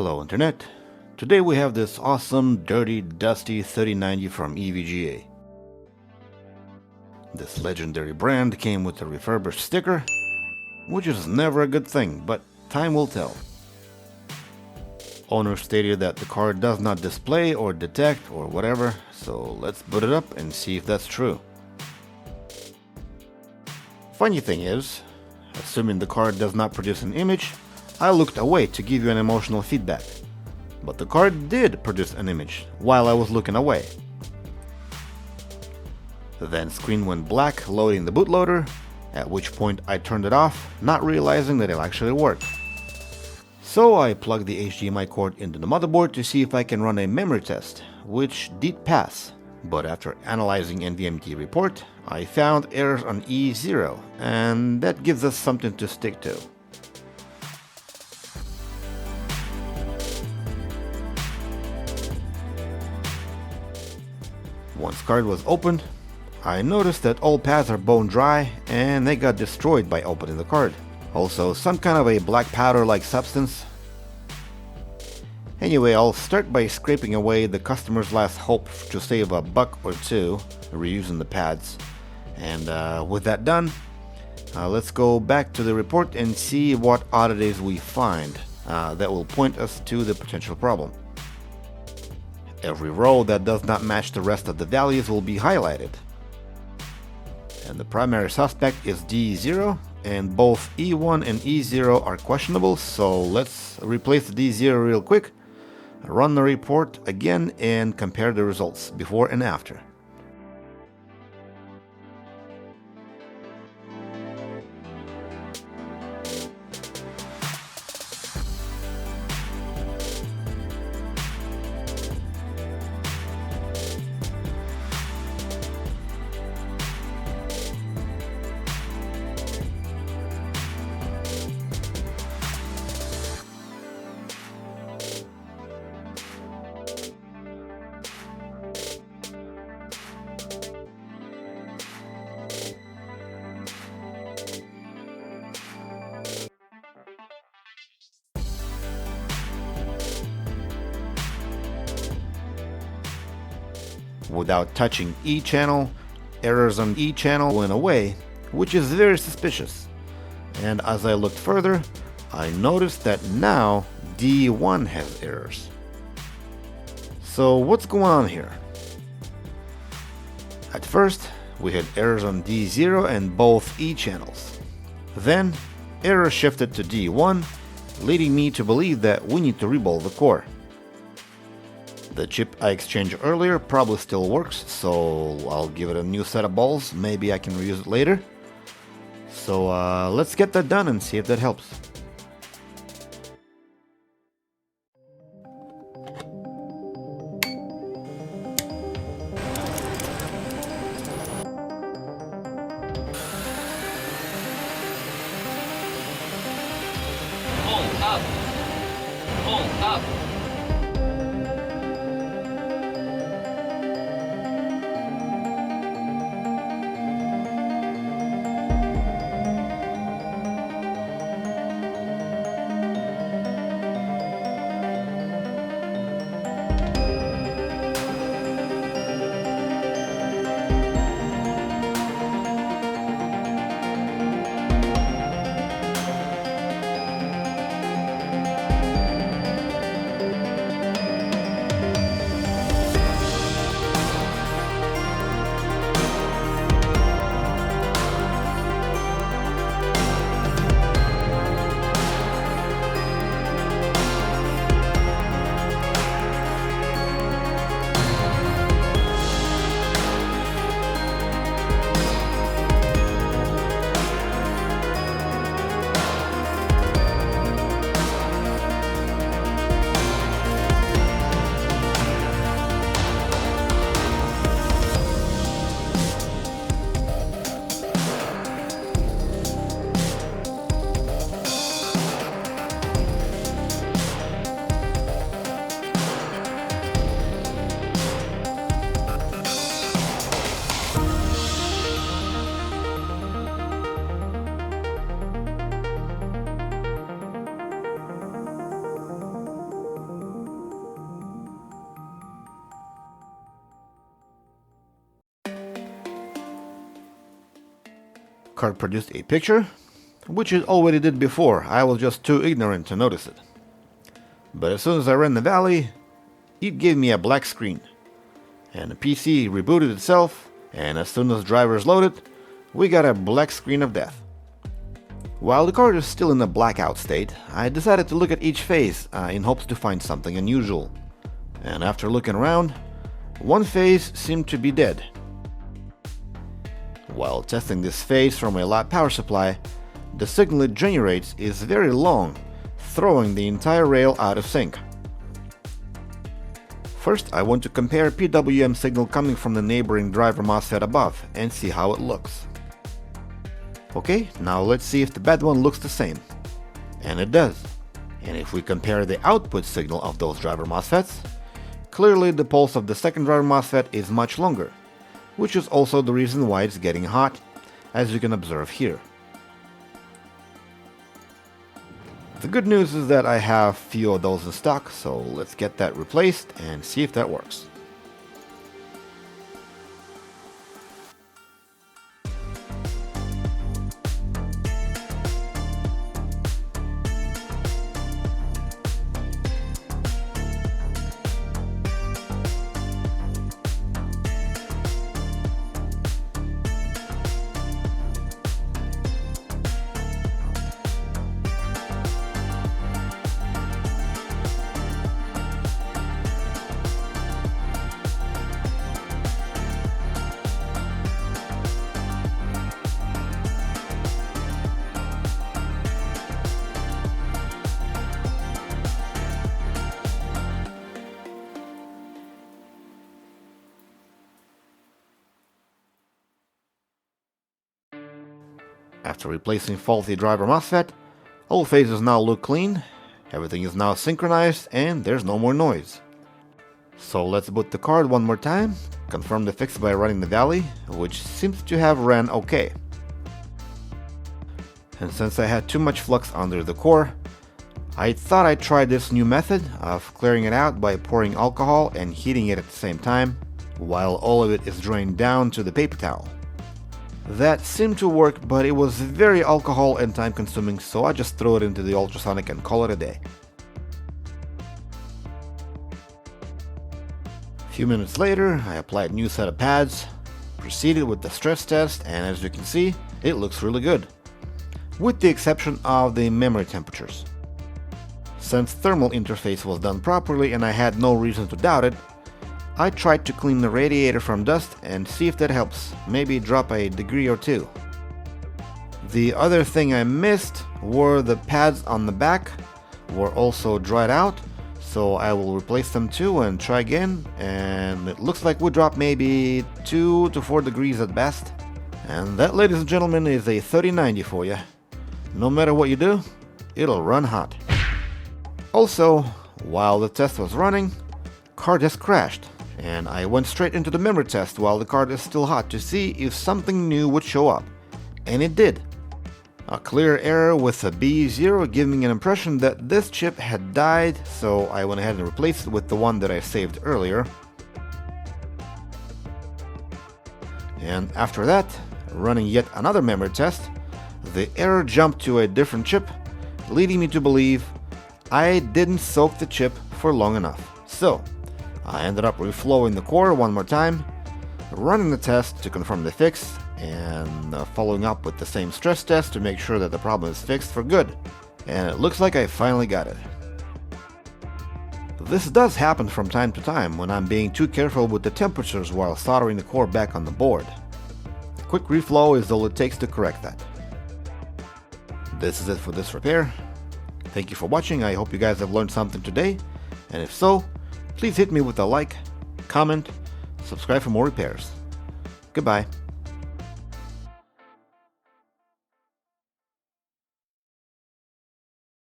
Hello Internet. Today we have this awesome, dirty, dusty 3090 from EVGA. This legendary brand came with a refurbished sticker, which is never a good thing, but time will tell. Owner stated that the card does not display or detect or whatever, so let's boot it up and see if that's true. Funny thing is, assuming the card does not produce an image, I looked away to give you an emotional feedback. But the card did produce an image while I was looking away. Then screen went black loading the bootloader, at which point I turned it off, not realizing that it actually worked. So I plugged the HDMI cord into the motherboard to see if I can run a memory test, which did pass. But after analyzing NVMe report, I found errors on E0, and that gives us something to stick to. Once card was opened, I noticed that all pads are bone dry and they got destroyed by opening the card. Also, some kind of a black powder-like substance. Anyway, I'll start by scraping away the customer's last hope to save a buck or two reusing the pads. And with that done, let's go back to the report and see what oddities we find that will point us to the potential problem. Every row that does not match the rest of the values will be highlighted. And the primary suspect is D0, and both E1 and E0 are questionable, so let's replace the D0 real quick, run the report again and compare the results before and after. Without touching E channel, errors on E channel went away, which is very suspicious. And as I looked further, I noticed that now D1 has errors. So what's going on here? At first, we had errors on D0 and both E channels. Then, errors shifted to D1, leading me to believe that we need to reball the core. The chip I exchanged earlier probably still works, so I'll give it a new set of balls, maybe I can reuse it later. So let's get that done and see if that helps. Pull up. Pull up. card produced a picture, which it already did before. I was just too ignorant to notice it. But as soon as I ran the valley, it gave me a black screen. And the PC rebooted itself, and as soon as drivers loaded, we got a black screen of death. While the card is still in a blackout state, I decided to look at each phase in hopes to find something unusual. And after looking around, one phase seemed to be dead. While testing this phase from a live power supply, the signal it generates is very long, throwing the entire rail out of sync. First, I want to compare PWM signal coming from the neighboring driver MOSFET above and see how it looks. Okay, now let's see if the bad one looks the same. And it does. And if we compare the output signal of those driver MOSFETs, clearly the pulse of the second driver MOSFET is much longer, which is also the reason why it's getting hot, as you can observe here. The good news is that I have few of those in stock, so let's get that replaced and see if that works. After replacing faulty driver MOSFET, all phases now look clean, everything is now synchronized, and there's no more noise. So let's boot the card one more time, confirm the fix by running the valley, which seems to have ran okay. And since I had too much flux under the core, I thought I'd try this new method of clearing it out by pouring alcohol and heating it at the same time, while all of it is drained down to the paper towel. That seemed to work, but it was very alcohol and time consuming, so I just threw it into the ultrasonic and call it a day. A few minutes later, I applied a new set of pads, proceeded with the stress test, and as you can see, it looks really good, with the exception of the memory temperatures. Since thermal interface was done properly and I had no reason to doubt it, I tried to clean the radiator from dust and see if that helps, maybe drop a degree or two. The other thing I missed were the pads on the back were also dried out, so I will replace them too and try again, and it looks like we dropped maybe 2 to 4 degrees at best. And that, ladies and gentlemen, is a 3090 for you. No matter what you do, it'll run hot. Also, while the test was running, card just crashed, and I went straight into the memory test while the card is still hot to see if something new would show up, and it did. A clear error with a B0 giving an impression that this chip had died, so I went ahead and replaced it with the one that I saved earlier. And after that, running yet another memory test, the error jumped to a different chip, leading me to believe I didn't soak the chip for long enough. So I ended up reflowing the core one more time, running the test to confirm the fix, and following up with the same stress test to make sure that the problem is fixed for good. And it looks like I finally got it. This does happen from time to time when I'm being too careful with the temperatures while soldering the core back on the board. A quick reflow is all it takes to correct that. This is it for this repair. Thank you for watching. I hope you guys have learned something today, and if so, please hit me with a like, comment, subscribe for more repairs. Goodbye.